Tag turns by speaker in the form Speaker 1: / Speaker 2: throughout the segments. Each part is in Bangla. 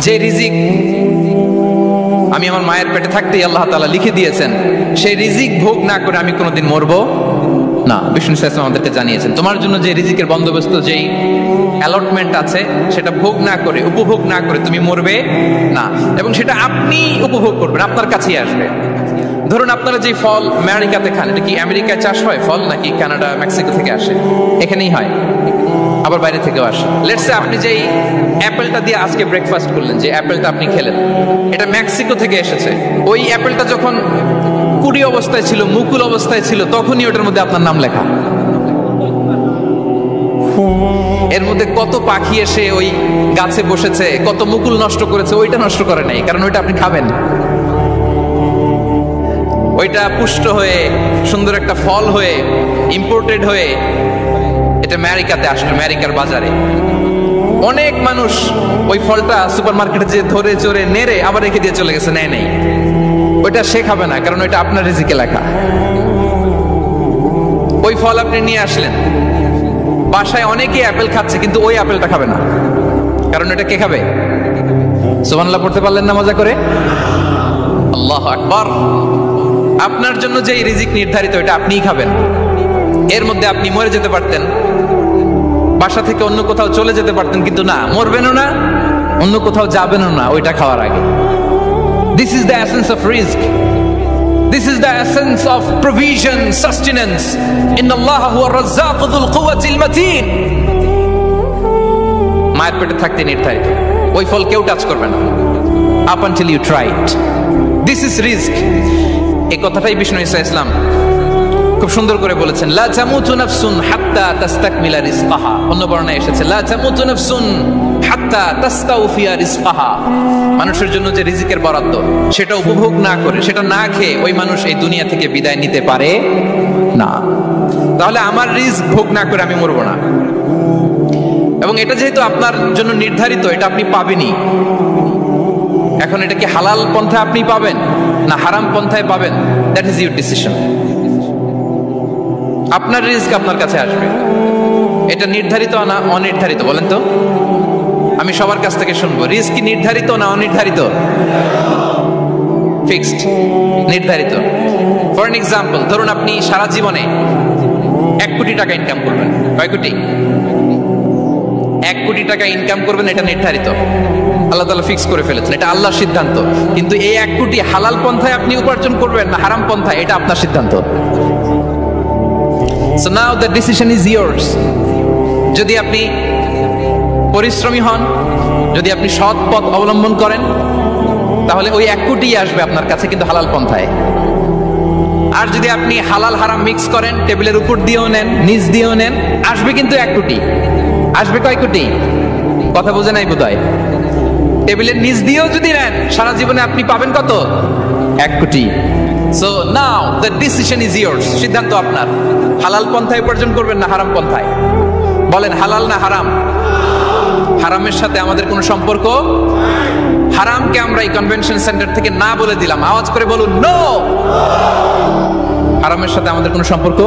Speaker 1: যে রিজিক আমি আমার মায়ের পেটে থাকতেই আল্লাহ তাআলা লিখে দিয়েছেন, সেই রিজিক ভোগ না করে আমি কোনোদিন মরবো না। বিষ্ণু সাল্লাল্লাহু আলাইহি ওয়াসাল্লাম আমাদেরকে জানিয়েছেন, তোমার জন্য যে রিজিকের বন্দোবস্ত, যেই অ্যালটমেন্ট আছে, সেটা ভোগ না করে, উপভোগ না করে তুমি মরবে না, এবং সেটা আপনি উপভোগ করবেন, আপনার কাছেই আসবে। ধরুন আপনারা যে ফল আমেরিকাতে খান, এটা কি আমেরিকায় চাষ হয় ফল, নাকি কানাডা মেক্সিকো থেকে আসে? এখানেই হয়, আবার বাইরে থেকেও আসে। লেটস সে আপনি যেই অ্যাপেলটা দিয়ে আজকে ব্রেকফাস্ট করলেন, যে অ্যাপেলটা আপনি খেলেন, এটা মেক্সিকো থেকে এসেছে। ওই অ্যাপেলটা যখন কুড়ি অবস্থায় ছিল, মুকুল অবস্থায় ছিল, তখনই ওটার মধ্যে আপনার নাম লেখা। এর মধ্যে কত পাখি এসে ওই গাছে বসেছে, কত মুকুল নষ্ট করেছে, ওইটা নষ্ট করে নাই, কারণ ওইটা আপনি খাবেন। ওইটা পুষ্ট হয়ে সুন্দর একটা ফল হয়ে ইম্পোর্টেড হয়ে এটা আমেরিকাতে আসলো, আমেরিকার বাজারে। অনেক মানুষ ওই ফলটা সুপারমার্কেটে যে ধরে চড়ে নেড়ে আবার রেখে দিয়ে চলে গেছে, নেয় নাই। ওইটা সে খাবে না, কারণ ওইটা আপনার রিজিকে লেখা। ওই ফল আপনি নিয়ে আসলেন, বাসায় অনেকেই অ্যাপেল খাচ্ছে, কিন্তু ওই অ্যাপেলটা খাবে না, কারণ এটা কে খাবে? সুবহানাল্লাহ পড়তে পারলেন না মজা করে? আল্লাহু আকবার। আপনার জন্য যে রিজিক নির্ধারিত, এটা আপনিই খাবেন। এর মধ্যে আপনি মরে যেতে পারতেন, বাসা থেকে অন্য কোথাও চলে যেতে পারতেন, কিন্তু না, মরবেনও না, অন্য কোথাও যাবেনও না ওইটা খাওয়ার আগে। This is the essence of risk. This is the essence of provision, sustenance. Inna Allah huwa ar-razzaqu dhul quwwati al-matin. মায়ের পেটে থাকতে নির্ধারিত, ওই ফল কেউ টাচ করবে না up until you try it. This is risk. এই কথাটাই বিষ্ণু ঈসা ইসলাম খুব সুন্দর করে বলেছেন, লা তামুতু নাফসুন হাত্তা তাস্তাকমিলা রিজকাহা। অন্য বর্ণনায় এসেছে লা তামুতু নাফসুন হাত্তা তাস্তাউফিয়া রিজকাহা। মানুষের জন্য যে রিজিকের বরাদ্দ, সেটা উপভোগ না করে, সেটা না খেয়ে ওই মানুষ এই দুনিয়া থেকে বিদায় নিতে পারে না। তাহলে আমার রিজিক ভোগ না করে আমি মরবো না, এবং এটা যেহেতু আপনার জন্য নির্ধারিত, এটা আপনি পাবেনই। এখন এটা কি হালাল পন্থায় আপনি পাবেন না হারাম পন্থায় পাবেন, দ্যাট ইজ ইউর ডিসিশন। আপনার রিস্ক আপনার কাছে আসবে, এটা নির্ধারিত না অনির্ধারিত? বলেন তো, আমি সবার কাছ থেকে শুনবো, রিস্ক কি নির্ধারিত না অনির্ধারিত? ফিক্সড, নির্ধারিত। ফর এন এক্সাম্পল, ধরুন আপনি সারা জীবনে 1 কোটি টাকা ইনকাম করবেন। কয় কোটি? 1 কোটি টাকা ইনকাম করবেন, এটা নির্ধারিত, আল্লাহ তাআলা ফিক্স করে ফেলেছেন, এটা আল্লাহর সিদ্ধান্ত। কিন্তু এই 1 কোটি হালাল পন্থায় আপনি উপার্জন করবেন না হারাম পন্থায়, এটা আপনার সিদ্ধান্ত। So now the decision is yours. যদি আপনি পরিশ্রমী হন, যদি আপনি সৎ পথ অবলম্বন করেন, তাহলে ওই 1 কোটি আসবে আপনার কাছে, কিন্তু হালাল পন্থায়। আর যদি আপনি হালাল হারাম মিক্স করেন, টেবিলের উপর দিয়েও নেন, নিচ দিয়েও নেন, আসবে কিন্তু 1 কোটি। আসবে কয় কোটি? কথা বোঝে নাই বোধহয়। টেবিলের নিচ দিয়েও যদি নেন, সারা জীবনে আপনি পাবেন কত? 1 কোটি। So now the decision is yours. সিদ্ধান্ত আপনার। হালাল পন্থায় উপার্জন করবেন না হারাম পন্থায়? বলেন, হালাল না হারাম? হারামের সাথে আমাদের কোনো সম্পর্ক? হারামকে আমরা এই কনভেনশন সেন্টার থেকে না বলে দিলাম, আওয়াজ করে বলুন নো। হারামের সাথে আমাদের কোনো সম্পর্ক?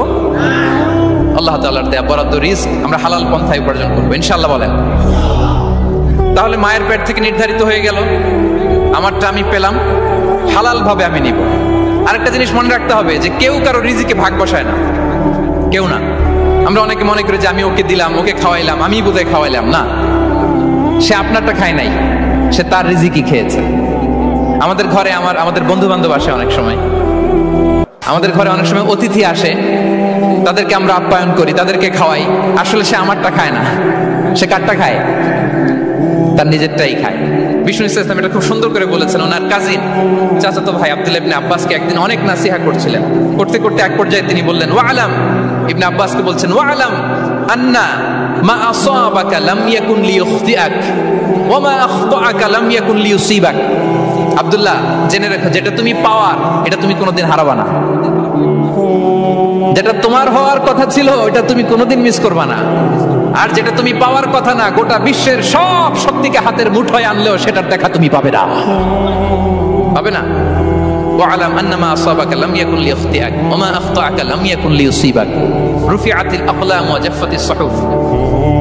Speaker 1: আল্লাহ তাআলার দেয়া বরাদ্দ রিস্ক আমরা হালাল পন্থায় উপার্জন করবো ইনশাআল্লাহ। বলেন। তাহলে মায়ের পেট থেকে নির্ধারিত হয়ে গেল, আমারটা আমি পেলাম, হালাল ভাবে আমি নিব। আরেকটা জিনিস মনে রাখতে হবে যে কেউ কারো রিজিকে ভাগ বসায় না, কেউ না। আমরা অনেকে মনে করি যে আমি ওকে দিলাম, ওকে খাওয়াইলাম, আমি বোধহয় খাওয়াইলাম। না, সে আপনারটা খায় নাই, সে তার রিজিকই খেয়েছে। আমাদের ঘরে আমাদের বন্ধু বান্ধব আসে অনেক সময়, আমাদের ঘরে অনেক সময় অতিথি আসে, তাদেরকে আমরা আপ্যায়ন করি, তাদেরকে খাওয়াই। আসলে সে আমারটা খায় না, সে কারটা খায়? তার নিজেরটাই খায়। বিষ্ণু ইসলাম এটা খুব সুন্দর করে বলেছেন। ওনার কাজিন চাচাতো ভাই আব্দুল্লাহ ইবনে আব্বাসকে একদিন অনেক নাসিহা করছিলেন, করতে করতে এক পর্যায়ে তিনি বললেন, ওয়ালাম, ইবনে আব্বাসকে বলছেন, ওয়ালাম আন্না মা আসাবাকা লাম ইয়াকুন লিইখতিআক ওয়া মা আখতাআকা লাম ইয়াকুন লিইউসিবাক। আব্দুল্লাহ, জেনে রাখো, যেটা তুমি পাওয়ার এটা তুমি কোনোদিন হারাবা না। যেটা তোমার হওয়ার কথা ছিল ওটা তুমি কোনোদিন মিস করবা না। আর যেটা তুমি পাওয়ার কথা না, গোটা বিশ্বের সব শক্তিকে হাতের মুঠোয় আনলেও সেটার দেখা তুমি পাবে না, পাবে না। ওয়া'লাম আন্নামা আসাবাকা লাম ইয়াকুন লিয়াখতিআক ওয়া মা আখতাআকা লাম ইয়াকুন লিয়ুসিবাক রুফিআতিল আকলাম ওয়া জাফফাতিস সুহুফ।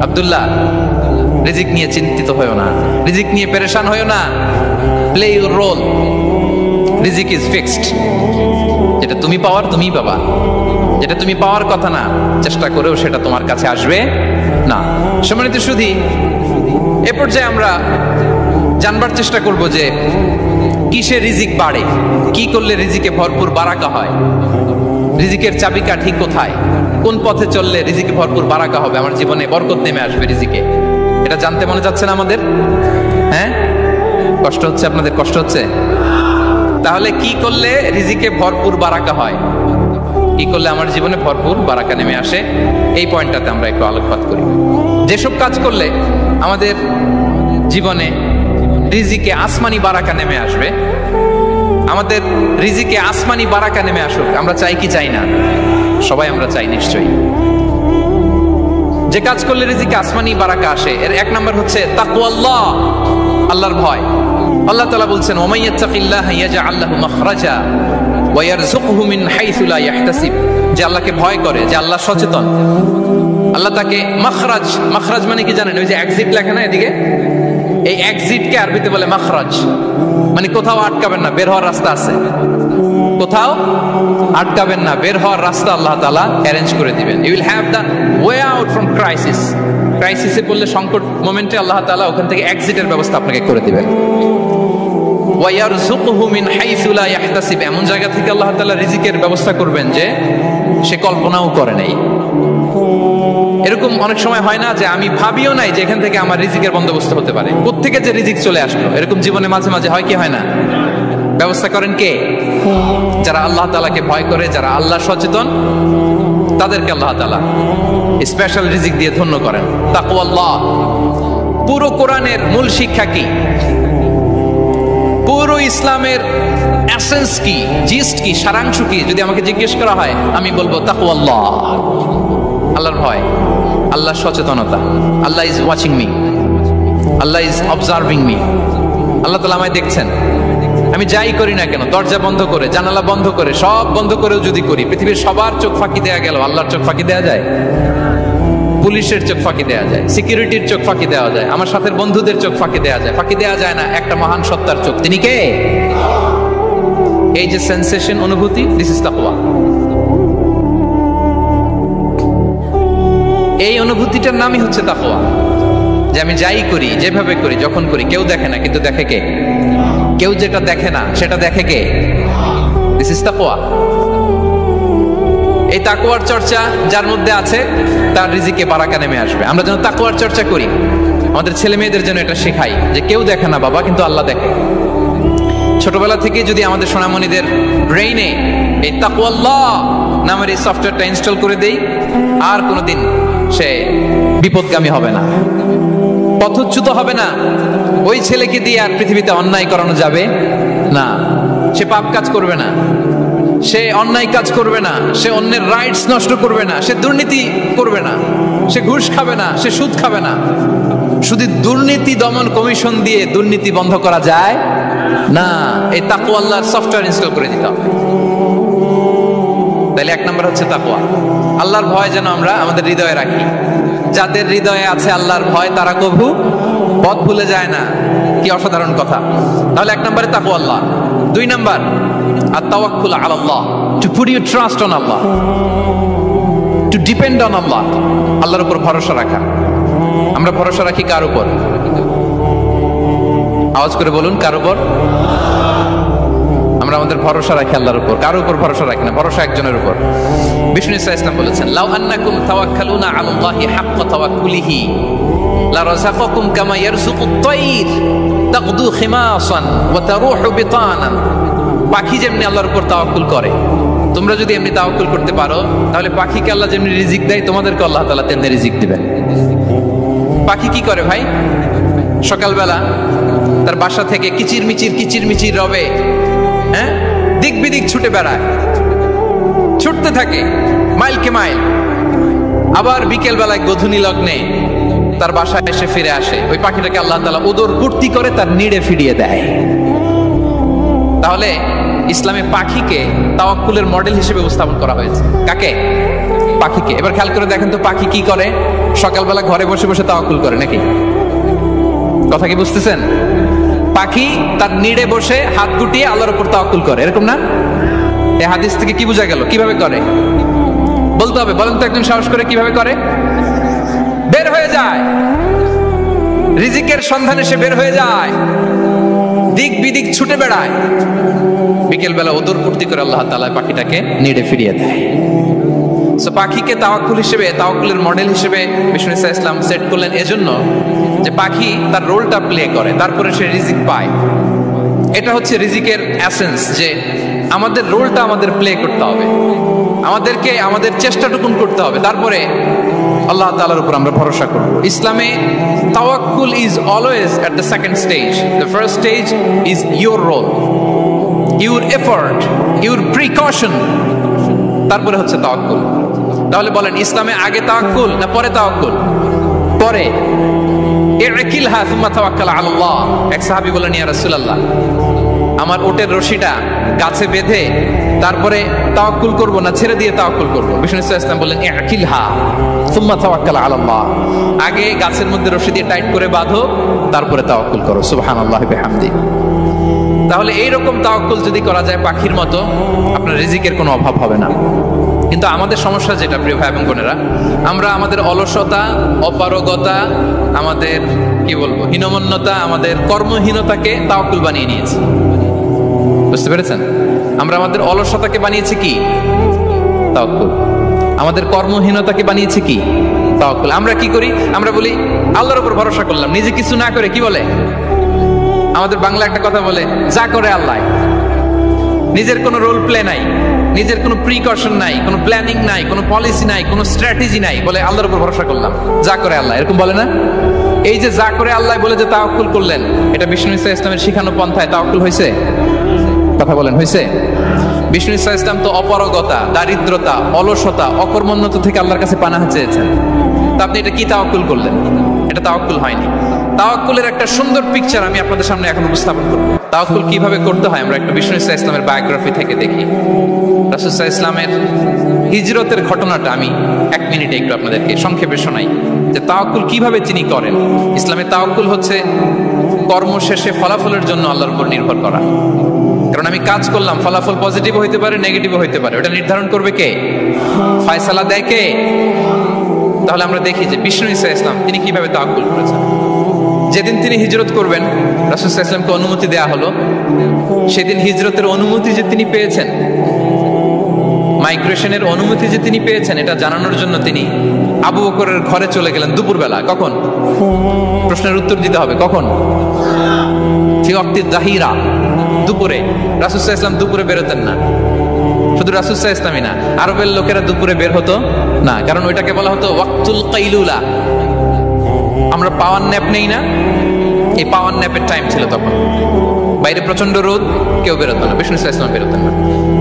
Speaker 1: আব্দুল্লাহ, রিজিক নিয়ে চিন্তিত হয়ো না, রিজিক নিয়ে পেরেশান হয়ো না। প্লে ইউর রোল, রিজিক ইজ ফিক্সড। যেটা তুমি পাওয়ার তুমিই পাবা, যেটা তুমি পাওয়ার কথা না চেষ্টা করেও সেটা তোমার কাছে আসবে না। সম্মানিত সুধী, এ পর্যায়ে আমরা জানবার চেষ্টা করব যে কিসে রিজিক বাড়ে, কি করলে রিজিকে ভরপুর বারাকা হয়, রিজিকের চাবিকাঠি কোথায়, কোন পথে চললে রিজিকে ভরপুর বারাকা হবে, আমার জীবনে বরকত নেমে আসবে রিজিকে। এটা জানতে মনে যাচ্ছে না আমাদের? হ্যাঁ, কষ্ট হচ্ছে আপনাদের? কষ্ট হচ্ছে? তাহলে কি করলে রিজিকে ভরপুর বারাকা হয়, কি করলে আমার জীবনে ভরপুর বারাকা নেমে আসে, এই পয়েন্টটাতে আমরা একটু আলোকপাত করি। যেসব কাজ করলে আমাদের জীবনে রিজিকে আসমানি বারাকা নেমে আসবে, আমাদের রিজিকে আসমানি বারাকা নেমে আসুক, আমরা চাই কি চাই না? সবাই আমরা চাই নিশ্চয়ই। যে কাজ করলে রিজিকে আসমানি বারাকা আসে, এর এক নাম্বার হচ্ছে তাকওয়াল্লাহ, আল্লাহর ভয়। আল্লাহ তাআলা বলছেন, ওয়া মাইয়াত্তাকিল্লাহা ইয়াজআল লাহু মাখরাজা ওয়া ইয়ারযুকহু মিন হাইসু লা ইয়াহতাসিব। যে আল্লাহকে ভয় করে, যে আল্লাহ সচেতন, আল্লাহ তাকে মাখরাজ, মাখরাজ মানে কি জানেন? ওই যে এক্সিট লেখা না এদিকে, এই এক্সিটকে আরবিতে বলে মাখরাজ, মানে কোথাও আটকাবেন না, বের হওয়ার রাস্তা আছে, কোথাও আটকাবেন না, বের হওয়ার রাস্তা আল্লাহ তাআলা অ্যারেঞ্জ করে দিবেন। You will have the way out from crisis. ক্রাইসিসে পড়লে, সংকট মোমেন্টে আল্লাহ তাআলা ওখান থেকে এক্সিটের ব্যবস্থা আপনাকে করে দিবেন। ওয়া ইয়ারযুকহু মিন হাইসু লা ইয়াহতাসিব, এমন জায়গা থেকে আল্লাহ তাআলা রিজিকের ব্যবস্থা করবেন যে সে কল্পনাও করে নাই। এরকম অনেক সময় হয় না যে আমি ভাবিও নাই যে এখান থেকে আমার রিজিকের বন্দোবস্ত হতে পারে, কোত্থেকে যে রিজিক চলে আসলো, এরকম জীবনে মাঝে মাঝে হয় কি হয় না? ব্যবস্থা করেন কে? যারা আল্লাহ তাআলাকে ভয় করে, যারা আল্লাহ সচেতন, তাদেরকে আল্লাহ তাআলা স্পেশাল রিজিক দিয়ে ধন্য করেন। তাকওয়াল্লাহ। পুরো কোরআনের মূল শিক্ষা কি? পুরো ইসলামের এসেন্স কি, জিস্ট কি, সারাংশ কি যদি আমাকে জিজ্ঞেস করা হয়, আমি বলবো তাকওয়াল্লাহ, আল্লাহর ভয়, আল্লাহর সচেতনতা। Allah is watching me, Allah is observing me. Allah তাআলা আমায় দেখছেন, আমি যাই করি না কেন, দরজা বন্ধ করে, জানালা বন্ধ করে, সব বন্ধ করেও যদি করি, পৃথিবীর সবার চোখ ফাঁকি দেয়া গেল, আল্লাহর চোখ ফাঁকি দেয়া যায়? পুলিশের চোখ ফাঁকি দেয়া যায়, সিকিউরিটির চোখ ফাঁকি দেওয়া যায়, আমার সাথে বন্ধুদের চোখ ফাঁকি দেয়া যায়, ফাঁকি দেয়া যায় না একটা মহান সত্তার চোখ। তিনি কে? এই যে সেন্সেশন, অনুভূতি, দিস ইজ তাকওয়া। এই অনুভূতিটার নামই হচ্ছে তাকওয়া, যে আমি যাই করি, যেভাবে করি, যখন করি, কেউ দেখে না, কিন্তু দেখে কে? কেউ যেটা দেখে না সেটা দেখে কে? দিস ইজ তাকওয়া। এই তাকওয়ার চর্চা যার মধ্যে আছে, তার রিজিকে বারাকা নেমে আসবে। আমরা যেন তাকওয়ার চর্চা করি, আমাদের ছেলে মেয়েদের জন্য এটা শেখাই যে কেউ দেখে না বাবা, কিন্তু আল্লাহ দেখে। ছোটবেলা থেকে যদি আমাদের সোনামণিদের ব্রেইনে এই তাকওয়াল্লাহ নামের এই সফটওয়্যারটা ইনস্টল করে দেই, আর কোনোদিন সে বিপদগামী হবে না, পথচ্যুত হবে না। ওই ছেলেকে দিয়ে আর পৃথিবীতে অন্যায় করানো যাবে না, সে পাপ কাজ করবে না, সে অন্যায় কাজ করবে না, সে অন্যের রাইটস নষ্ট করবে না, সে দুর্নীতি করবে না, সে ঘুষ খাবে না, সে সুদ খাবে না। শুধু দুর্নীতি দমন কমিশন দিয়ে দুর্নীতি বন্ধ করা যায় না, এই তাকওয়া আল্লাহর সফটওয়্যার ইনস্টল করে দিতে হবে। তাহলে এক নম্বর হচ্ছে তাকওয়া। আল্লাহর ভয় যেন আমরা আমাদের হৃদয়ে রাখি। যাদের হৃদয়ে আছে আল্লাহর ভয়, তারা কভু পথ ভুলে যায় না। কি অসাধারণ কথা! তাহলে এক নম্বরে তাকওয়া আল্লাহ। দুই নম্বর আত-তাওয়াক্কুল আলা Allah, to put your trust on Allah, to depend on Allah. আল্লাহর উপর ভরসা রাখা। আমরা ভরসা রাখি কার উপর? আওয়াজ করে বলুন, কার উপর? আমরা আমাদের ভরসা রাখি আল্লাহর উপর, কার উপর ভরসা রাখি না, ভরসা একজনের উপর। বিষ্ণু ইসলাম বলেছেন, লাউ আন্নাকুম তাওয়াক্কালুনা আলাল্লাহি হাক্কা তাওয়াক্কুলিহি লা রাযাকাকুম কামা ইয়ারযুকুত তায়র তাকদু খিমাসান ওয়া তারুহু বিতানান। পাখি যেমনি আল্লাহর উপর তাওয়াক্কুল করে, তোমরা যদি এমনি তাওয়াক্কুল করতে পারো, তাহলে পাখিকে আল্লাহ যেমনি রিজিক দেয়, তোমাদেরকে আল্লাহ তাআলা তেমনি রিজিক দিবেন। পাখি কি করে ভাই? সকালবেলা তার বাসা থেকে কিচির মিচির রবে, হ্যাঁ, দিক বিদিক ছুটে বেড়ায়, ছুটতে থাকে মাইলকে মাইল। আবার বিকেল বেলায় গোধূলি লগ্নে তার বাসায় এসে ফিরে আসে। ওই পাখিটাকে আল্লাহ তাআলা উদর পূর্তি করে তার নিড়ে ফিরিয়ে দেয়। তাহলে ইসলামে পাখিকে তাওয়াক্কুলের মডেল হিসেবে উপস্থাপন করা হয়েছে। কাকে? পাখিকে। এবার খেয়াল করে দেখেন তো পাখি কি করে? সকালবেলা ঘরে বসে বসে তাওয়াক্কুল করে নাকি? কথা কি বুঝতেছেন? পাখি তার নিড়ে বসে হাত গুটিয়ে আল্লাহর উপর তাওয়াক্কুল করে, এরকম না? এই হাদিস থেকে কি বোঝা গেল? কিভাবে করে বলতে হবে, বলেন তো একজন সাহস করে কিভাবে করে? বের হয়ে যায়, রিজিকের সন্ধানে সে বের হয়ে যায়, দিক বিদিক ছুটে বেড়ায়, বিকেল বেলা ওদর পূর্তি করে আল্লাহ তাআলা পাখিটাকে নিড়ে ফিরিয়ে দেয়। সো পাখিকে তাওয়াক্কুল হিসেবে, তাওয়াক্কুলের মডেল হিসেবে বিষ্ণু ইসা ইসলাম সেট করলেন এজন্য যে পাখি তার রোলটা প্লে করে, তারপরে সে রিজিক পায়। এটা হচ্ছে রিজিকের এসেন্স, যে আমাদের রোলটা আমাদের প্লে করতে হবে, আমাদেরকে আমাদের চেষ্টাটুকুন করতে হবে, তারপরে আল্লাহ তাআলার উপর আমরা ভরসা করব। ইসলামে তাওয়াক্কুল is always at the second stage. The first stage is your role, your effort, your precaution, তারপরে হচ্ছে তাওয়াক্কুল। তাহলে বলেন ইসলামে আগে তাওয়াক্কুল না পরে তাওয়াক্কুল? পরে। ইকিলহা সুম্মা তাওয়াক্কাল আলাল্লাহ। এক সাহাবী বলেন, ইয়া রাসূলুল্লাহ, আমার ওটের রশিটা গাছে বেঁধে তারপরে তাওয়াক্কুল করব না ছেড়ে দিয়ে তাওয়াক্কুল করব? বিষ্ণু ইসলাম বললেন, ইকিলহা সুম্মা তাওয়াক্কাল আলাল্লাহ। আগে গাছের মধ্যে রশি দিয়ে টাইট করে বাঁধো, তারপরে তাওয়াক্কুল করো। সুবহানাল্লাহি বিহামদি। তাহলে এইরকম তাওয়াক্কুল যদি করা যায় পাখির মতো, আপনার রিজিকের কোনো অভাব হবে না। কিন্তু আমাদের সমস্যা যেটা, প্রিয় ভাই এবং বোনেরা, আমরা আমাদের অলসতা, অপারগতা, আমাদের কি বলবো হীনমন্যতা, আমাদের কর্মহীনতাকে তাওয়াক্কুল বানিয়ে নিয়েছি। বুঝতে পেরেছেন? আমরা আমাদের অলসতাকে বানিয়েছি কি? তাওয়াক্কুল। আমাদের কর্মহীনতাকে বানিয়েছি কি? তাওয়াক্কুল। আমরা কি করি? আমরা বলি আল্লাহর উপর ভরসা করলাম, নিজে কিছু না করে। কি বলে আমাদের বাংলা একটা কথা বলে, যা করে আল্লাহ। নিজের কোনো রোল প্লে নাই, নিজের কোনো প্রিকশন নাই, কোনো প্ল্যানিং নাই, কোনো পলিসি নাই, কোনো স্ট্র্যাটেজি নাই, বলে আল্লাহর উপর ভরসা করলাম, যা করে আল্লাহ। এরকম বলে না? এই যে যা করে আল্লাহ বলে যে তাওয়াক্কুল করলেন, এটা বিষ্ণু ইসা ইসলামের শিখানো পন্থায় তাওয়াক্কুল হয়েছে? কথা বলেন, হয়েছে? বিষ্ণু ইসা ইসলাম তো অপারগতা, দারিদ্রতা, অলসতা, অকর্মণ্যতা থেকে আল্লাহর কাছে পানাহ চেয়েছেন। তা আপনি এটা কি তাওয়াক্কুল করলেন? এটা তাওয়াক্কুল হয়নি। তাওয়াক্কুলের একটা সুন্দর পিকচার আমি আপনাদের সামনে এখন উপস্থাপন করব। তাওয়াক্কুল কিভাবে করতে হয় আমরা একটু বিষ্ণু ইসা ইসলামের বায়োগ্রাফি থেকে দেখি। রাসূল সাল্লাল্লাহু আলাইহি ইসলামের হিজরতের ঘটনাটা আমি 1 মিনিটে একটু আপনাদেরকে সংক্ষেপে শোনাই, যে তাওয়াক্কুল কিভাবে তিনি করেন। ইসলামে তাওয়াক্কুল হচ্ছে কর্ম শেষে ফলাফলের জন্য আল্লাহর উপর নির্ভর করা। কারণ আমি কাজ করলাম, ফলাফল পজিটিভ হইতে পারে, নেগেটিভ হইতে পারে, ওটা নির্ধারণ করবে কে? ফয়সালা দেয় কে? তাহলে আমরা দেখি যে বিষ্ণু ইসা ইসলাম তিনি কিভাবে তাওয়াক্কুল করেছেন। যেদিন তিনি হিজরত করবেন, রাসূল সাল্লাল্লাহু আলাইহি ওয়াসাল্লামকে অনুমতি দেয়া হলো, সেদিন হিজরতের অনুমতি যে তিনি পেয়েছেন, মাইগ্রেশনের অনুমতি যে তিনি পেয়েছেন, এটা জানানোর জন্য তিনি আবু বকরের ঘরে চলে গেলেন দুপুরবেলা। কখন? প্রশ্নের উত্তর দিতে হবে, কখন? ফি ওয়াক্তি যাহিরা, দুপুরে। রাসূল সাল্লাল্লাহু আলাইহি ওয়াসাল্লাম দুপুরে বেরোতেন না। শুধু রাসূল সাল্লাল্লাহু আলাইহি ওয়াসাল্লামই না, আরবের লোকেরা দুপুরে বের হতো না, কারণ ওইটাকে বলা হতো ওয়াক্তুল কাইলুলা। আমরা পাওয়ার ন্যাপ নেই না, এই পাওয়ার ন্যাপের টাইম ছিল তখন। বাইরে প্রচন্ড রোদ, কেউ বেরোতো না, বিষ্ণু ইসা ইসলাম বেরোতেন না।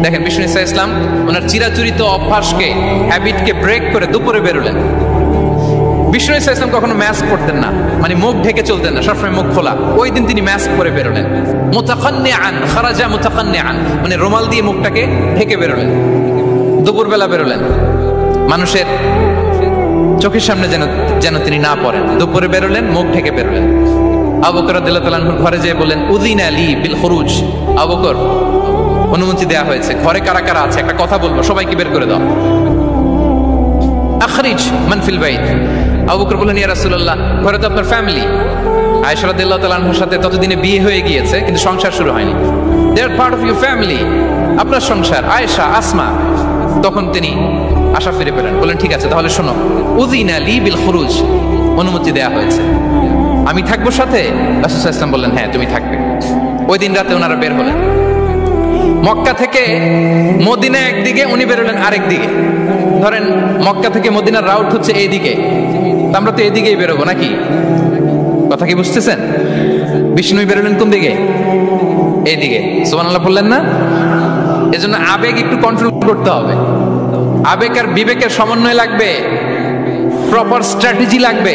Speaker 1: দেখেন বিষ্ণু ইসা ইসলাম ওনার চিরাচরিত অভ্যাসকে, হ্যাবিটকে ব্রেক করে দুপুরে বেরোলেন। বিষ্ণু ইসা ইসলাম কখনো মাস্ক পরতেন না, মানে মুখ ঢেকে চলতেন না, সবসময় মুখ খোলা। ওই দিন তিনি মাস্ক পরে বেরোলেন। মুতাকান্নিআন, খারাজা মুতাকান্নিআন, মানে রুমাল দিয়ে মুখটাকে ঢেকে বেরোলেন। দুপুরবেলা বেরোলেন, মানুষের চোখের সামনে যেন তিনি না পড়েন। দুপুরে বেরোলেন, মুখ ঢেকে বেরোলেন। আবু বকর রাদিয়াল্লাহু তাআলা আনহুর ঘরে যেয়ে বলেন, উযিনা লি বিল খুরুজ। আবু বকর, অনুমতি দেয়া হয়েছে, ঘরে কারা কারা আছে একটা কথা বলবো, সবাইকে বের করে দাও। আখরিজ মান ফিল বাইত। আবু বকর বললেন, ইয়া রাসূলুল্লাহ, ঘরে তো আপনার ফ্যামিলি। আয়েশা রাদিয়াল্লাহু তাআলা আনহার সাথে ততদিনে বিয়ে হয়ে গিয়েছে, কিন্তু সংসার শুরু হয়নি। দে আর পার্ট অফ ইউর ফ্যামিলি, আপনার সংসার, আয়েশা, আসমা। তখন তিনি আশা ফিরে পেলেন, বলেন ঠিক আছে তাহলে শোনো, উযিনা লি বিল খুরুজ, অনুমতি দেয়া হয়েছে, আমি থাকবো সাথে? রাসূল সাল্লাল্লাহু আলাইহি ওয়াসাল্লাম বললেন, হ্যাঁ তুমি থাকবে। ওই দিন রাতে ওনারা বের হলেন। মক্কা থেকে মদিনা একদিকে, উনি বেরোলেন আরেক দিকে। ধরেন মক্কা থেকে মদিনার রাউট হচ্ছে এইদিকে, আমরা তো এদিকেই বেরোবো নাকি? কথা কি বুঝতেছেন? বিষ্ণু বেরোলেন কোন দিকে? এইদিকে। সুবহানাল্লাহ বললেন না? এজন্য আবেগ একটু কন্ট্রোল করতে হবে। আবেগ আর বিবেকের সমন্বয় লাগবে, প্রপার স্ট্র্যাটেজি লাগবে,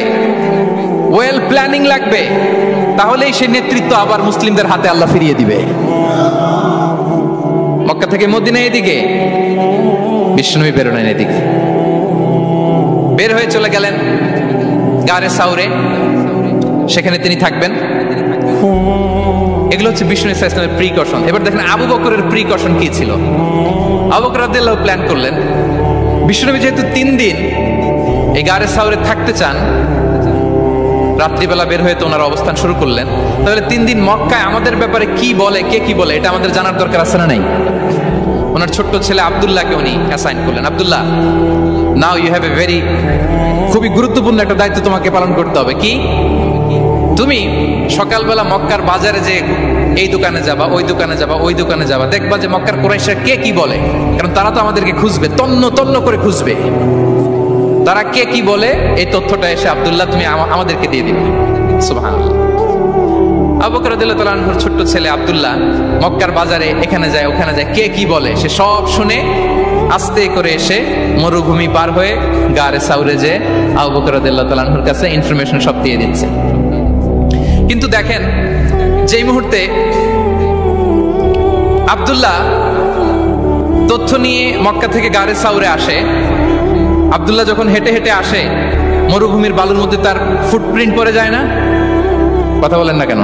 Speaker 1: ওয়েল প্ল্যানিং লাগবে, তাহলেই সেই নেতৃত্ব আবার মুসলিমদের হাতে আল্লাহ ফিরিয়ে দিবে। মক্কা থেকে মদিনা এদিকে, বিশ্বনবী বেরোলেন এদিকে, বের হয়ে চলে গেলেন গারে সাউরে, সেখানে তিনি থাকবেন। এগুলো হচ্ছে বিষ্ণু ইসলামের প্রিকশন। এবার দেখেন আবু বকরের প্রিকশন কি ছিল। আবু বকর রাদিয়াল্লাহু প্ল্যান করলেন, বিশ্বনবী যেহেতু 3 দিন এই গারে সাউরে থাকতে চান, রাত্রিবেলা বের হয়ে তো ওনার অবস্থান শুরু করলেন, তাহলে 3 দিন মক্কায় আমাদের ব্যাপারে কি বলে, কে কি বলে, এটা আমাদের জানার দরকার আছে না নাই? ওনার ছোট্ট ছেলে আব্দুল্লাহকে উনি অ্যাসাইন করলেন, Abdullah, now you have a very, খুবই গুরুত্বপূর্ণ একটা দায়িত্ব তোমাকে পালন করতে হবে। কি? তুমি সকালবেলা মক্কার বাজারে যে এই দোকানে যাবা, ওই দোকানে যাবা, ওই দোকানে যাবা, দেখবা যে মক্কার কুরাইশরা কে কি বলে, কারণ তারা তো আমাদেরকে খুঁজবে, তন্ন তন্ন করে খুঁজবে, তারা কে কি বলে এই তথ্যটা এসে আব্দুল্লাহ তুমি আমাদেরকে দিয়ে দিবে। সুবহানাল্লাহ। আবু বকর রাদিয়াল্লাহু তাআলা আনহুর ছোট্ট ছেলে আব্দুল্লাহ মক্কার বাজারে এখানে যায় ওখানে যায়, কে কি বলে সে সব শুনে আস্তে করে এসে মরুভূমি পার হয়ে গারে সাউরে যে আবু বকর রাদিয়াল্লাহু তাআলা আনহুর কাছে ইনফরমেশন সব দিয়ে দিচ্ছে। কিন্তু দেখেন, যেই মুহূর্তে আব্দুল্লাহ তথ্য নিয়ে মক্কা থেকে গারে সাউরে আসে, আব্দুল্লাহ যখন হেঁটে হেঁটে আসে, মরুভূমির বালুর মধ্যে তার ফুটপ্রিন্ট পড়ে যায় না? কথা বলেন না কেন?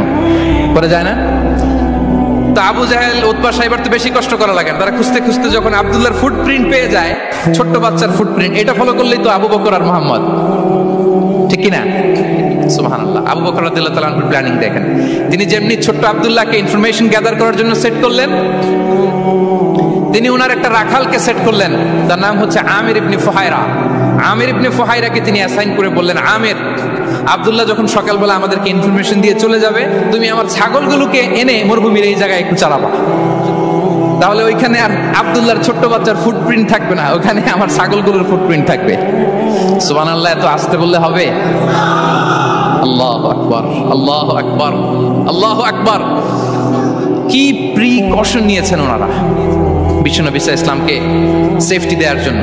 Speaker 1: পড়ে যায় না? তো আবু জাহেল, উতবা সাহেবের তো বেশি কষ্ট করা লাগে না, তারা খুঁজতে খুঁজতে যখন আব্দুল্লাহর ফুটপ্রিন্ট পেয়ে যায়, ছোট্ট বাচ্চার ফুটপ্রিন্ট, এটা ফলো করলেই তো আবু বকর আর মুহাম্মদ, ঠিক কিনা? সুবহানাল্লাহ। আবু বকর রাদিয়াল্লাহু তাআলা আনহুর প্ল্যানিং দেখেন, তিনি যেমনি ছোট্ট আব্দুল্লাহকে ইনফরমেশন গ্যাদার করার জন্য সেট করলেন, তিনি ওনার একটা রাখালকে সেট করলেন, তার নাম হচ্ছে আমির ইবনে ফুহায়রা। আমির ইবনে ফুহায়রাকে তিনি অ্যাসাইন করে বললেন, আমির, আব্দুল্লাহ যখন সকালবেলা আমাদেরকে ইনফরমেশন দিয়ে চলে যাবে, তুমি আমার ছাগলগুলোকে এনে মরুভূমির এই জায়গায় একটু চালাবা, তাহলে ওইখানে আর আব্দুল্লাহর ছোট্ট বাচ্চার ফুটপ্রিন্ট থাকবে না, ওখানে আমার ছাগলগুলোর ফুটপ্রিন্ট থাকবে। সুবহানাল্লাহ। এত আসতে বললে হবে? আল্লাহু আকবার, আল্লাহু আকবার, আল্লাহু আকবার। কি প্রিকশন নিয়েছেন ওনারা বিশ্বনবী সাল্লাল্লাহু আলাইহি ইসলামকে সেফটি দেওয়ার জন্য।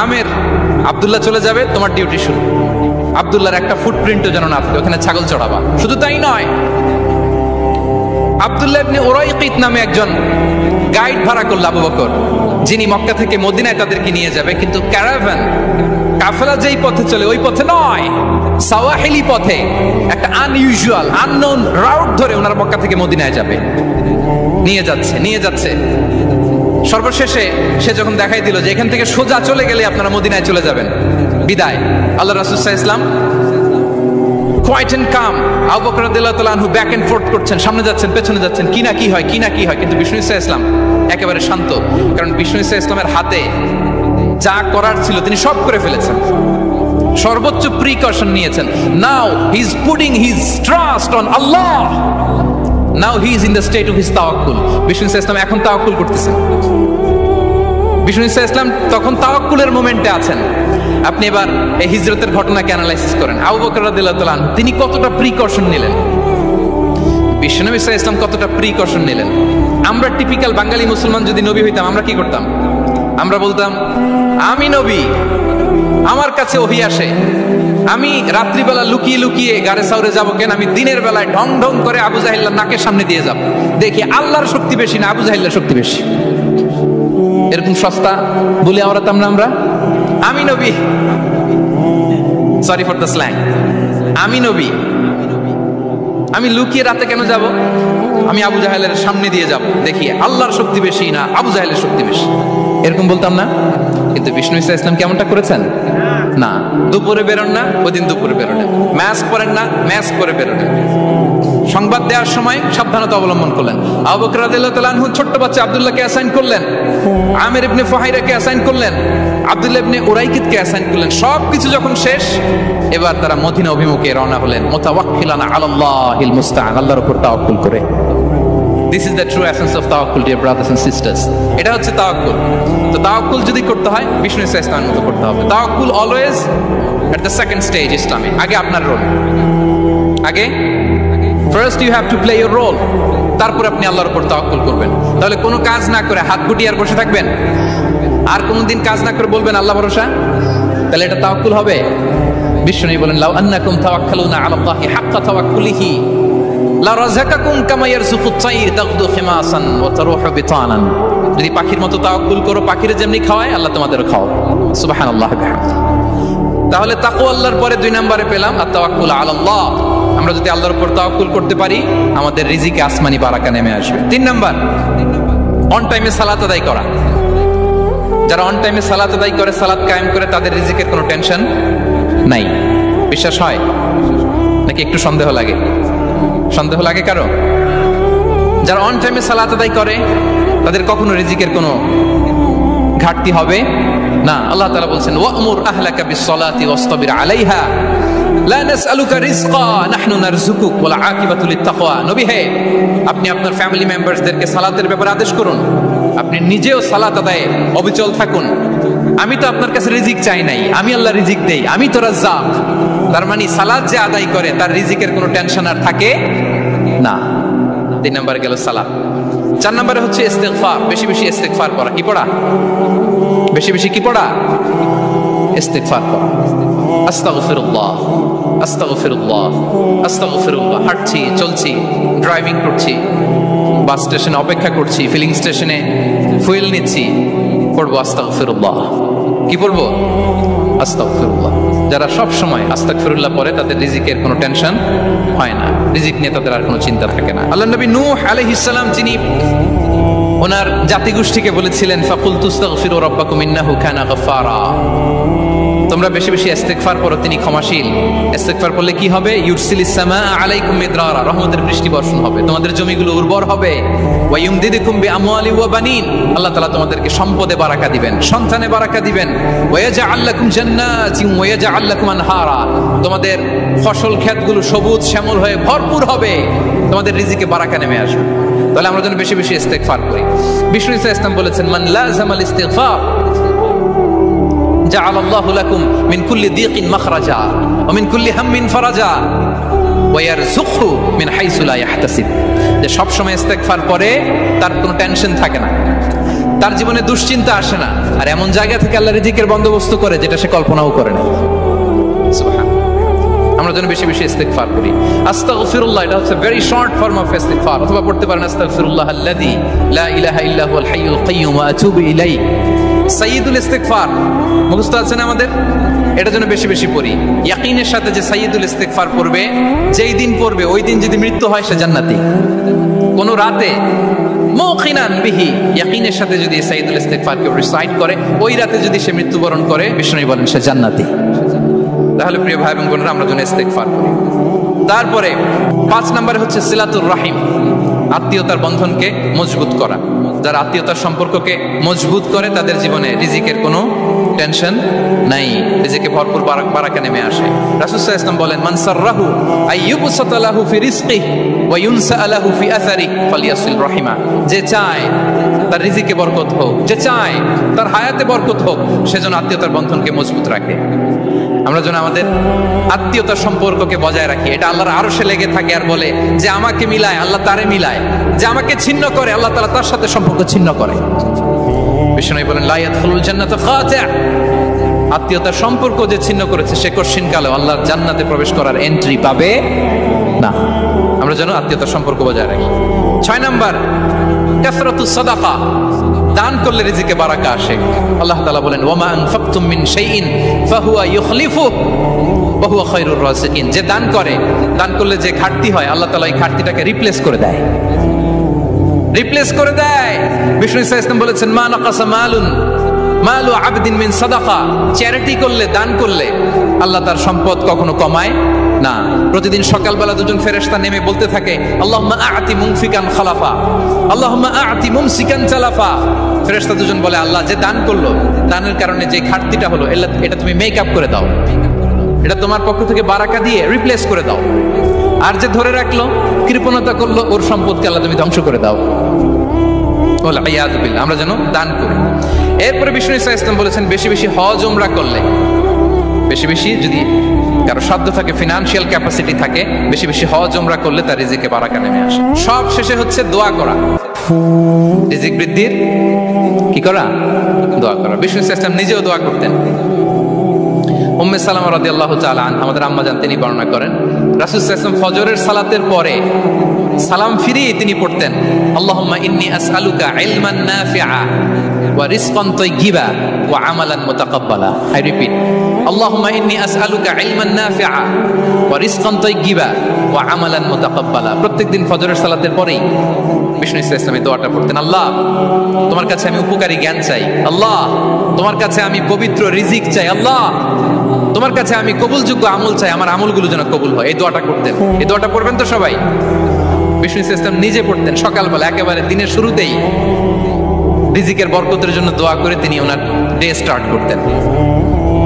Speaker 1: আমির, আব্দুল্লাহ চলে যাবে, তোমার ডিউটি শুরু, আব্দুল্লাহর একটা ফুটপ্রিন্টও যেন না থাকে, ওখানে ছাগল চড়াবা। শুধু তাই নয়, আব্দুল্লাহ ইবনে উরাইকিত নামে একজন গাইড ভাড়া করল আবু বকর, যিনি মক্কা থেকে মদিনায় তাদেরকে নিয়ে যাবে, কিন্তু ক্যারাভান, কাফেলা যেই পথে চলে ওই পথে নয়, সাওয়াহিলি পথে, একটা আনইউজুয়াল আননোন রাউট ধরে ওনারা মক্কা থেকে মদিনায় যাবে। নিয়ে যাচ্ছে সর্বশেষে সে যখন দেখাই দিল যে এখান থেকে সোজা চলে গেলে আপনারা মদিনায় চলে যাবেন, বিদায়। আল্লাহ রাসূল সাল্লাল্লাহু আলাইহি ওয়াসাল্লাম কোয়াইট এন্ড কাম, আবু বকর রাদিয়াল্লাহু তাআলা আনহু ব্যাক এন্ড ফোর্থ করছেন, সামনে যাচ্ছেন, পেছনে যাচ্ছেন, কি না কি হয়, কিন্তু বিষ্ণু সাল্লাল্লাহু আলাইহি ওয়াসাল্লাম একেবারে শান্ত, কারণ বিষ্ণু সাল্লাল্লাহু আলাইহি ওয়াসাল্লামের হাতে যা করার ছিল তিনি সব করে ফেলেছেন, সর্বোচ্চ প্রিকশন নিয়েছেন। Now he is putting his trust on Allah, now he is in the state of his তাওয়াক্কুল। বিষ্ণু সাল্লাল্লাহু আলাইহি ওয়াসাল্লাম এখন তাওয়াক্কুল করতেছেন, বিষ্ণু সাল্লাল্লাহু আলাইহি ওয়াসাল্লাম তখন তাওয়াক্কুলের মোমেন্টে আছেন। আপনি এবার এই হিজরতের ঘটনাকে অ্যানালাইসিস করেন, আবু বকর রাদিয়াল্লাহু তাআলা তিনি কতটা প্রিকশন নিলেন, বিশ্বনবী সাল্লাল্লাহু আলাইহি ওয়াসাল্লাম কতটা প্রিকশন নিলেন। আমরা টিপিক্যাল বাঙালি মুসলমান যদি নবী হইতাম, আমরা কি করতাম? আমরা বলতাম, আমি নবী, আমার কাছে ওহী আসে, আমি রাত্রিবেলা লুকিয়ে লুকিয়ে গারে সাউরে যাবো কেন? আমি দিনের বেলায় ঢং ঢং করে আবু জাহিল্লার নাকের সামনে দিয়ে যাব, দেখি আল্লাহর শক্তি বেশি না আবু জাহিল্লার শক্তি বেশি। এরকম সস্তা বলে আমরাতাম না আমরা? আমি নবী, সরি ফর দ্য স্ল্যাং, আমি নবী, আমি লুকিয়ে রাতে কেন যাব? আমি আবু জাহেলের সামনে দিয়ে যাব, দেখি আল্লাহর শক্তি বেশি না আবু জাহেলের শক্তি বেশি, এরকম বলতাম না? কিন্তু বিষ্ণু ইসা ইসলাম কেমনটা করেছেন? না, দুপুরে বেরোন না, ওই দিন দুপুরে বেরোলেন, মাস্ক পরেন না, মাস্ক করে বেরোলেন, সংবাদ দেওয়ার সময় সাবধানতা অবলম্বন করলেন। আবু বকর রাদিয়াল্লাহু তাআলা আনহু ছোট্ট বাচ্চা আব্দুল্লাহকে অ্যাসাইন করলেন, আমির ইবনে ফুহাইরাকে অ্যাসাইন করলেন, আব্দুল্লাহ ইবনে উরাইকিতকে অ্যাসাইন করলেন। সবকিছু যখন শেষ, এবার তারা মদিনা অভিমুখে রওনা হলেন, মুতাওয়াক্কিলান আলাল্লাহিল মুস্তাআন, আল্লাহর উপর তাওয়াক্কুল করে। This is the true essence of tawakkul, dear brothers and sisters. এটা হচ্ছে তাওয়াক্কুল। তো তাওয়াক্কুল যদি করতে হয় বিষ্ণু ইসা ইসলামের মতো করতে হবে। তাওয়াক্কুল always at the second stage ইসলামে। আগে আপনার রোল, আগে first you have to play your role, তারপর আপনি আল্লাহর উপর তাওয়াক্কুল করবেন। তাহলে কোনো কাজ না করে হাত গুটিয়ে আর বসে থাকবেন, আর কোনোদিন কাজ না করে বলবেন আল্লাহ ভরসা, তাহলে এটা তাওয়াক্কুল হবে? বিষ্ণু বলেন, লাউ আন্নাকুম তাওয়াক্কালুনা আলাল্লাহি হাক্কা তাওয়াক্কুলিহি লা রাযাকাকুম কামা ইয়ারযুকুত তাইর তাগদু খিমাসান ওয়া তারুহু বিতানান। যদি পাখির মতো তাওয়াক্কুল করো, পাখিরে যেমনি খাওয়ায় আল্লাহ তোমাদেরও খাওয়াবে। সুবহানাল্লাহ বিহামদিহি। তাহলে তাকওয়া আল্লাহর পরে 2 নম্বরে পেলাম আত-তাওয়াক্কুল আলাল্লাহ। আমরা যদি আল্লাহর উপর তাওয়াক্কুল করতে পারি, আমাদের রিজিকে আসমানি বারাকা নেমে আসবে। 3 নাম্বার, অন টাইমে সালাত আদায় করা। যারা অন টাইমে সালাত আদায় করে, সালাত কায়েম করে, তাদের রিজিকের কোনো টেনশন নাই। বিশ্বাস হয় নাকি একটু সন্দেহ লাগে? সন্দেহ লাগে কারো? যারা অন টাইমে সালাত আদায় করে তাদের কখনো রিজিকের কোনো ঘাটতি হবে না। আল্লাহ তাআলা বলছেন ওয়া'মুর আহলাকা বিস-সালাতি ওয়াসতাবির আলাইহা লা নাসআলুকা রিজকা নাহনু নারযুকুক ওয়াল আকিবাতু লিত-তাকওয়া। নবী হে, আপনি আপনার ফ্যামিলি মেম্বারসদেরকে সালাতের ব্যাপারে আদেশ করুন, আপনি নিজেও সালাত আদায়ে অবিচল থাকুন। আমি তো আপনার কাছে রিজিক চাই নাই, আমি আল্লাহ রিজিক দেই, আমি তো রাজ্জাক। তার মানে সালাত যে আদায় করে তার রিজিকের কোনো টেনশন আর থাকে না। 3 নম্বরে গেল সালাত। 4 নম্বরে হচ্ছে ইস্তিগফার। বেশি বেশি ইস্তিগফার করা। কি পড়া? বেশি বেশি কি পড়া? ইস্তিগফার করা। আস্তাগফিরুল্লাহ, আস্তাগফিরুল্লাহ, আস্তাগফিরুল্লাহ। হাঁটছি, চলছি, ড্রাইভিং করছি, বাস স্টেশনে অপেক্ষা করছি, ফিলিং স্টেশনে ফুয়েল নিচ্ছি, পড়বো আস্তাগফিরুল্লাহ। কি পড়বো? আস্তাগফিরুল্লাহ। যারা সব সময় আস্তাগফিরুল্লাহ পড়ে তাদের রিজিকের কোনো টেনশন হয় না, রিজিক নিয়ে তাদের আর কোনো চিন্তা থাকে না। আল্লাহ নবী নূহ আলাইহিস সালাম, যিনি ওনার জাতিগোষ্ঠীকে বলেছিলেন ফাকুলতু আস্তাগফিরু রাব্বাকুম ইন্নাহু কানা গাফফারা, তোমরা বেশি বেশি ইস্তিগফার করো, তিনি ক্ষমাশীল। ইস্তিগফার করলে কি হবে? ইউরসিলিস সামাআ আলাইকুম মিদরারা, রহমতের বৃষ্টি বর্ষণ হবে, তোমাদের জমিগুলো উর্বর হবে। ওয়া ইউমদিদুকুম বিআমওয়ালি ওয়া বানিন, আল্লাহ তাআলা তোমাদেরকে সম্পদে বারাকা দিবেন, সন্তানে বারাকা দিবেন। ওয়া ইয়াজআল লাকুম জান্নাতিন ওয়া ইয়াজআল লাকুম আনহারা, তোমাদের ফসল ক্ষেতগুলো সবুজ শ্যামল হয়ে ভরপুর হবে, তোমাদের রিজিকে বারাকা নেমে আসবে। তাহলে আমরা যেন বেশি বেশি ইস্তিগফার করি। বিষ্ণু ইসা ইসলাম বলেছেন মান লাযামাল ইস্তিগফার জাআলাল্লাহু লাকুম মিন কুল্লি দীকিন মাখরাজা ওয়া মিন কুল্লি হাম্মিন ফারাজা ওয়া ইয়ারযুকহু মিন হাইসু লা ইয়াহতাসিব। যে সব সময় ইস্তিগফার করে তার কোনো টেনশন থাকে না, তার জীবনে দুশ্চিন্তা আসে না, আর এমন জায়গা থেকে আল্লাহ রিজিকের বন্দোবস্ত করে যেটা সে কল্পনাও করে না। সুবহান। আমরা যেন বেশি বেশি ইস্তিগফার করি। আস্তাগফিরুল্লাহ, এটা হচ্ছে ভেরি শর্ট ফর্ম অফ ইস্তিগফার। অথবা পড়তে পারেন আস্তাগফিরুল্লাহ আল্লাযী লা ইলাহা ইল্লা হুয়াল হাইয়ুল কাইয়্যুম ওয়া আতুবু ইলাইহি। সাইয়্যিদুল ইস্তিগফার মুখস্থ আছে না আমাদের? এটা যেন বেশি বেশি পড়ি। ইয়াকিনের সাথে যে সাইয়্যিদুল ইস্তিগফার পড়বে, যেই দিন পড়বে ওই দিন যদি মৃত্যু হয় সে জান্নাতি। কোন রাতে মুকিনান বিহি, ইয়াকিনের সাথে যদি সাইয়্যিদুল ইস্তিগফারকে রিসাইট করে, ওই রাতে যদি সে মৃত্যুবরণ করে, বিষ্ণু বলেন সে জান্নাতি। তাহলে প্রিয় ভাই এবং বোনেরা, আমরা যেন ইস্তিগফার করি। তারপরে 5 নম্বরে হচ্ছে সিলাতুর রাহিম, আত্মীয়তার বন্ধনকে মজবুত করা। যারা আত্মীয়তার সম্পর্ককে মজবুত করে তাদের জীবনে রিজিকের কোনো টেনশন নাই, রিজিকে ভরপুর বারাকা নেমে আসে। রাসূল সাল্লাল্লাহু আলাইহি ওয়াসাল্লাম বলেন মান সাররাহু আইয়ুবসাতা লাহু ফি রিজকিহি ওয়া ইউনসা লাহু ফি আসারি ফালিয়াসিল রাহিমা। যে চায় তার রিজিকে বরকত হোক, যে চায় তার হায়াতে বরকত হোক, সেজন্য আত্মীয়তার বন্ধনকে মজবুত রাখে। আমরা যেন আমাদের আত্মীয়তার সম্পর্ককে বজায় রাখি। এটা আল্লাহর আরশে লেগে থাকে আর বলে যে আমাকে মিলায় আল্লাহ তারে মিলায়, যে আমাকে ছিন্ন করে আল্লাহ তাআলা তার সাথে সম্পর্ক ছিন্ন করে। বিষ্ণু বলেন লা ইয়াদখুলুল জান্নাতা খাতি', আত্মীয়তার সম্পর্ক যে ছিন্ন করেছে সে কঠিন কালে আল্লাহর জান্নাতে প্রবেশ করার এন্ট্রি পাবে না। আমরা যেন আত্মীয়তার সম্পর্ক বজায় রাখি। 6 নাম্বার কাসরাতুস সাদাকা, দান করলে রিজিকে বারাকা আসে। আল্লাহ তাআলা বলেন ওয়ামা আনফাকতুম মিন শাইইন ফাহুয়া ইউখলিফু ওয়া হুয়া খায়রুর রাযিকিন। যে দান করে, দান করলে যে ঘাটতি হয় আল্লাহ তাআলা এই ঘাটতিটাকে রিপ্লেস করে দেয়, রিপ্লেস করে দেয়। বিষ্ণু ইসলাম বলেছেন মা নাকাসা মালুন মালু আবদিন মিন সাদাকা, চ্যারিটি করলে, দান করলে আল্লাহ তার সম্পদ কখনো কমায় না। প্রতিদিন সকালবেলা দুজন ফেরেশতা নেমে বলতে থাকে আল্লাহুম্মা আ'তি মুনফিকান খালাফা, আল্লাহুম্মা আ'তি মুমসিকান চালাফা। ফেরেশতা দুজন বলে আল্লাহ যে দান করলো, দানের কারণে যে ঘাটতিটা হলো এটা তুমি মেক আপ করে দাও, এটা তোমার পক্ষ থেকে বারাকা দিয়ে রিপ্লেস করে দাও। আর যে ধরে রাখলো, কৃপণতা করলো, ওর সম্পদকে আল্লাহ তুমি ধ্বংস করে দাও। আমরা যেন দান করি। এরপরে বিষ্ণু ইসলাম বলেছেন বেশি বেশি হজ উমরা করলে, বেশি বেশি যদি কারো সাধ্য থাকে, ফিনান্সিয়াল ক্যাপাসিটি থাকে, বেশি বেশি হজ উমরা করলে তার রিজিকে বারাকা নেমে আসে। সব শেষে হচ্ছে দোয়া করা, রিজিক বৃদ্ধির কি করা? দোয়া করা। বিষ্ণু ইসলাম নিজেও দোয়া করতেন। উম্মে সালামা রাদিয়াল্লাহু তাআলা আনহা, আমাদের আম্মা জান, তিনি বর্ণনা করেন রাসূল সাল্লাল্লাহু আলাইহি ওয়াসাল্লাম ফজরের সালাতের পরে সালাম ফিরিয়ে তিনি পড়তেন, আল্লাহুম্মা ইন্নী আসআলুকা ইলমান নাফিআ ওয়া রিজকান তাইয়্যিবা ওয়া আমালান মুতাকাব্বালা। আই রিপিট, আল্লাহুম্মা ইন্নী আসআলুকা ইলমান নাফিআ ওয়া রিজকান তাইয়্যিবা ওয়া আমালান মুতাকাব্বালা। প্রত্যেকদিন ফজরের সালাতের পরেই বিষ্ণু ইসলাম এই দোয়াটা পড়তেন, আল্লাহ তোমার কাছে আমি উপকারী জ্ঞান চাই, আল্লাহ তোমার কাছে আমি পবিত্র রিজিক চাই, আল্লাহ তোমার কাছে আমি কবুলযোগ্য আমল চাই, আমার আমলগুলো যেন কবুল হয়। এই দোয়াটা করতেন। এই দোয়াটা পড়বেন তো সবাই। বিষ্ণু ইসলাম নিজে পড়তেন সকালবেলা, একেবারে দিনের শুরুতেই রিজিকের বরকতের জন্য দোয়া করে তিনি ওনার ডে স্টার্ট করতেন।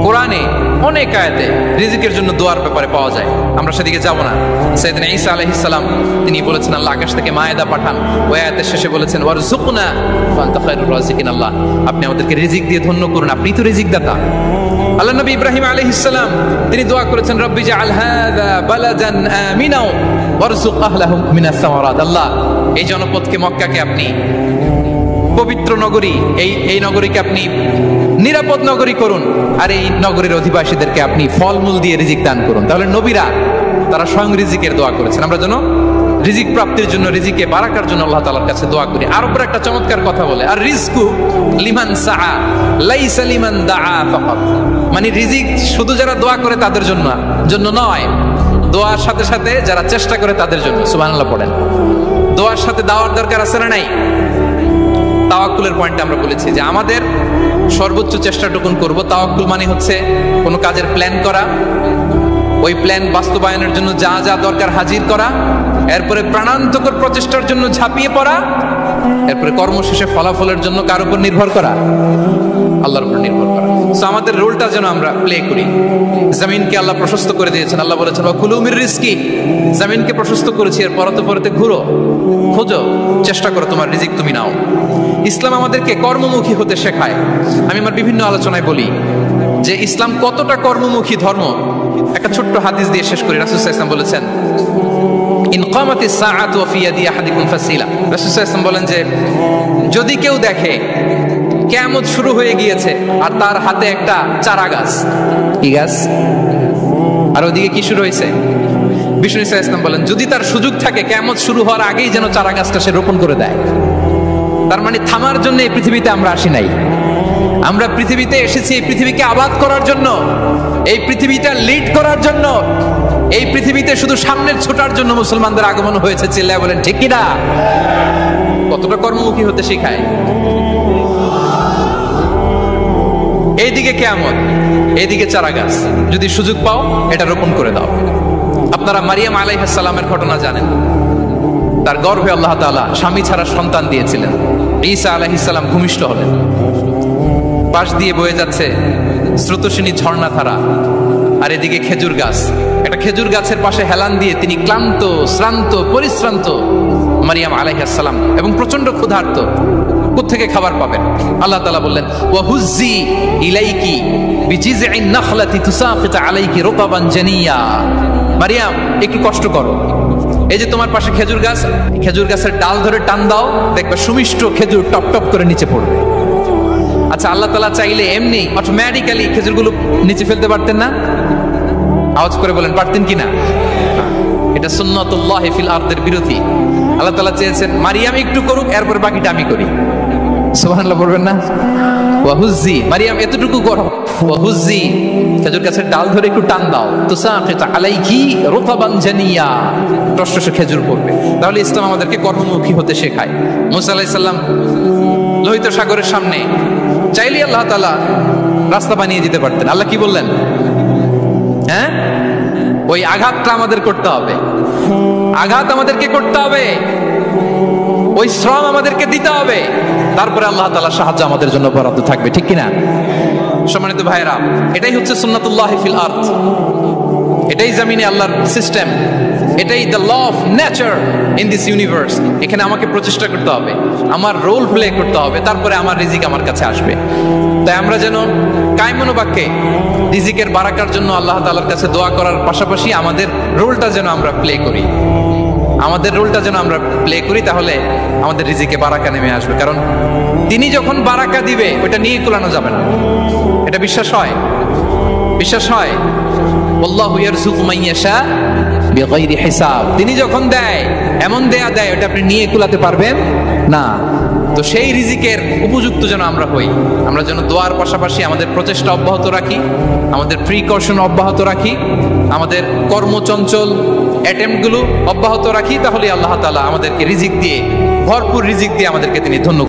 Speaker 1: কোরআনে অনেক আয়াতে রিজিকের জন্য দোয়ার ব্যাপারে পাওয়া যায়, আমরা সেদিকে যাব না। সাইয়েদনা ঈসা আলাইহিস সালাম তিনি বলেছেন আল্লাহ আকাশ থেকে মায়েদা পাঠান, ওই আয়াতের শেষে বলেছেন ওয়ারযুকনা ওয়া আনতা খায়রুর রাযিকিন, আল্লাহ আপনি আমাদেরকে রিজিক দিয়ে ধন্য করুন, আপনি তো রিজিক দাতা। আল্লাহ নবী ইব্রাহিম আলাইহিস সালাম তিনি দোয়া করেছেন রব্বি জাআল হাযা বালাদান আমিনা ওয়ারযুক আহলাহু মিনাস সামারাত, আল্লাহ এই জনপদকে মক্কাকে আপনি পবিত্র নগরী, এই নগরীকে আপনি নিরাপদ নগরী করুন, আর এই নগরীর অধিবাসীদেরকে আপনি ফলমূল দিয়ে রিজিক দান করুন। তাহলে নবীরা তারা স্বয়ং রিজিকের দোয়া করেছেন। আমরা যেন রিজিক প্রাপ্তির জন্য, রিজিকে বারাকার জন্য আল্লাহ তাআলার কাছে দোয়া করি। আর উপরে একটা চমৎকার কথা বলে, আর রিজকু লিমান সাআ লাইসা লিমান দাআ ফাকাত, মানে রিজিক শুধু যারা দোয়া করে তাদের জন্য নয়, দোয়ার সাথে সাথে যারা চেষ্টা করে তাদের জন্য। সুবহানাল্লাহ পড়েন। দোয়ার সাথে দাওয়ার দরকার আছে না নাই? তাওয়াক্কুলের পয়েন্টে আমরা বলেছি যে আমাদের সর্বোচ্চ চেষ্টাটুকুন করব। তাওয়াক্কুল মানে হচ্ছে কোনো কাজের প্ল্যান করা, ওই প্ল্যান বাস্তবায়নের জন্য যা যা দরকার হাজির করা, এরপরে প্রাণান্তকর প্রচেষ্টার জন্য ঝাঁপিয়ে পড়া, এরপরে কর্মশেষে ফলাফলের জন্য কার উপর নির্ভর করা? আল্লাহর উপর নির্ভর করা। সো আমাদের রোলটা যেন আমরা প্লে করি। জমিনকে আল্লাহ প্রশস্ত করে দিয়েছেন, আল্লাহ বলেছেন ওয়া কুলু মির রিজকি, জমিনকে প্রশস্ত করেছি, এর পরতে পরতে ঘুরো, খোঁজো, চেষ্টা করো তোমার রিজিক তুমি নাও। ইসলাম আমাদেরকে কর্মমুখী হতে শেখায়। আমি আমার বিভিন্ন আলোচনায় বলি যে ইসলাম কতটা কর্মমুখী ধর্ম। একটা ছোট্ট হাদিস দিয়ে শেষ করি। রাসূল সাল্লাল্লাহু আলাইহি ওয়াসাল্লাম বলেছেন ইন কামাতিস সাআতু ওয়া ফি ইয়াদি আহাদিকুম ফাসিলা। রাসূল সাল্লাল্লাহু আলাইহি ওয়াসাল্লাম বলেন যে যদি কেউ দেখে কিয়ামত শুরু হয়ে গিয়েছে আর তার হাতে একটা চারা গাছ, কি গাছ? আর ওদিকে কি শুরু হয়েছে? বিষ্ণু সাল্লাল্লাহু আলাইহি ওয়াসাল্লাম বলেন যদি তার সুযোগ থাকে কিয়ামত শুরু হওয়ার আগেই যেন চারা গাছটা সে রোপণ করে দেয়। তার মানে থামার জন্য এই পৃথিবীতে আমরা আসি নাই, আমরা পৃথিবীতে এসেছি এই পৃথিবীকে আবাদ করার জন্য, এই পৃথিবীটা লিড করার জন্য, এই পৃথিবীতে শুধু সামনের ছোটার জন্য মুসলমানদের আগমন হয়েছে। চিল্লায় বলেন ঠিক কিনা? কতটা কর্মমুখী হতে শেখায়। এইদিকে কিয়ামত, এইদিকে চারা গাছ, যদি সুযোগ পাও এটা রোপণ করে দাও। আপনারা মারিয়াম আলাইহিস সালামের ঘটনা জানেন। তার গর্ভে আল্লাহ তাআলা স্বামী ছাড়া সন্তান দিয়েছিলেন। ঈসা আলাইহিস সালাম ভূমিষ্ঠ হলেন। পাশ দিয়ে বয়ে যাচ্ছে স্রোতস্বিনী ঝর্ণা ধারা, আর এদিকে খেজুর গাছ। একটা খেজুর গাছের পাশে হেলান দিয়ে তিনি ক্লান্ত, শ্রান্ত, পরিশ্রান্ত মারিয়াম আলাইহিস সালাম, এবং প্রচন্ড ক্ষুধার্ত। কোত্থেকে খাবার পাবেন? আল্লাহ তাআলা বললেন ওয়া হুজ্জি ইলাইকি বিজিযইন নাখলাতি তুসাকিত আলাইকি রুতাবান জানিয়া। মারিয়াম একটু কষ্ট করো, এই যে তোমার পাশে খেজুর গাছ, খেজুর গাছের ডাল ধরে টান দাও, দেখবে সুমিষ্ট খেজুর টপ টপ করে নিচে পড়বে। আচ্ছা, আল্লাহ তাআলা চাইলে এমনি অটোমেটিক্যালি খেজুরগুলো নিচে ফেলতে পারতেন না? আওয়াজ করে বলেন পারতেন কিনা? এটা সুন্নাতুল্লাহ ফিল আরদের বিরোধী। আল্লাহ তাআলা চেয়েছেন মারিয়াম একটু করুক, এরপর বাকিটা আমি করি। সুবহানাল্লাহ বলবেন না? ওয়া হুজ্জি, মারিয়াম এতটুকু করো, ওয়া হুজ্জি খেজুর গাছের ডাল ধরে একটু টান দাও, তুসাকিত আলাইকি রুতাবান জানিয়া, টসটসে খেজুর পড়বে। তাহলে ইসলাম আমাদেরকে কর্মমুখী হতে শেখায়। মুসা আলাইহিস সালাম লোহিত সাগরের সামনে চাইলে আল্লাহ তাআলা রাস্তা বানিয়ে দিতে পারতেন। আল্লাহ কি বললেন? হ্যাঁ, ওই আঘাতটা আমাদের করতে হবে, আঘাত আমাদেরকে করতে হবে, ওই শ্রম আমাদেরকে দিতে হবে, তারপরে আল্লাহ তাআলার সাহায্য আমাদের জন্য বরাদ্দ থাকবে। ঠিক কিনা? সম্মানিত ভাইরা, এটাই হচ্ছে সুন্নাতুল্লাহ ফিল আরদ, এটাই জমিনে আল্লাহর সিস্টেম, এটাই the law of nature in this universe. এখানে আমাকে প্রচেষ্টা করতে হবে, আমার রোল প্লে করতে হবে, তারপরে আমার রিজিক আমার কাছে আসবে। তাই আমরা যেন কায়মনো বাক্যে রিজিকের বারাকার জন্য আল্লাহ তাআলার কাছে দোয়া করার পাশাপাশি আমাদের রোলটা যেন আমরা প্লে করি, আমাদের রোলটা যেন আমরা প্লে করি, তাহলে আমাদের রিজিকে বারাকা নেমে আসবে। কারণ তিনি যখন বারাকা দিবে ওটা নিয়ে কুলানো যাবে না। এটা বিশ্বাস হয়? বিশ্বাস হয়? আল্লাহু ইয়ারযুকু মান ইয়াশা বিগাইরি হিসাব। তিনি যখন দেয় এমন দেয়া দেয় ওটা আপনি নিয়ে কুলাতে পারবেন না। তো সেই রিজিকের উপযুক্ত যেন আমরা হই, আমরা যেন দোয়ার পাশাপাশি আমাদের প্রচেষ্টা অব্যাহত রাখি, আমাদের প্রিকশন অব্যাহত রাখি, আমাদের কর্মচঞ্চল অ্যাটেম্পটগুলো অব্যাহত রাখি, তাহলে আল্লাহ তাআলা আমাদেরকে রিজিক দিয়ে, ভরপুর রিজিক দিয়ে আমাদেরকে তিনি ধন্য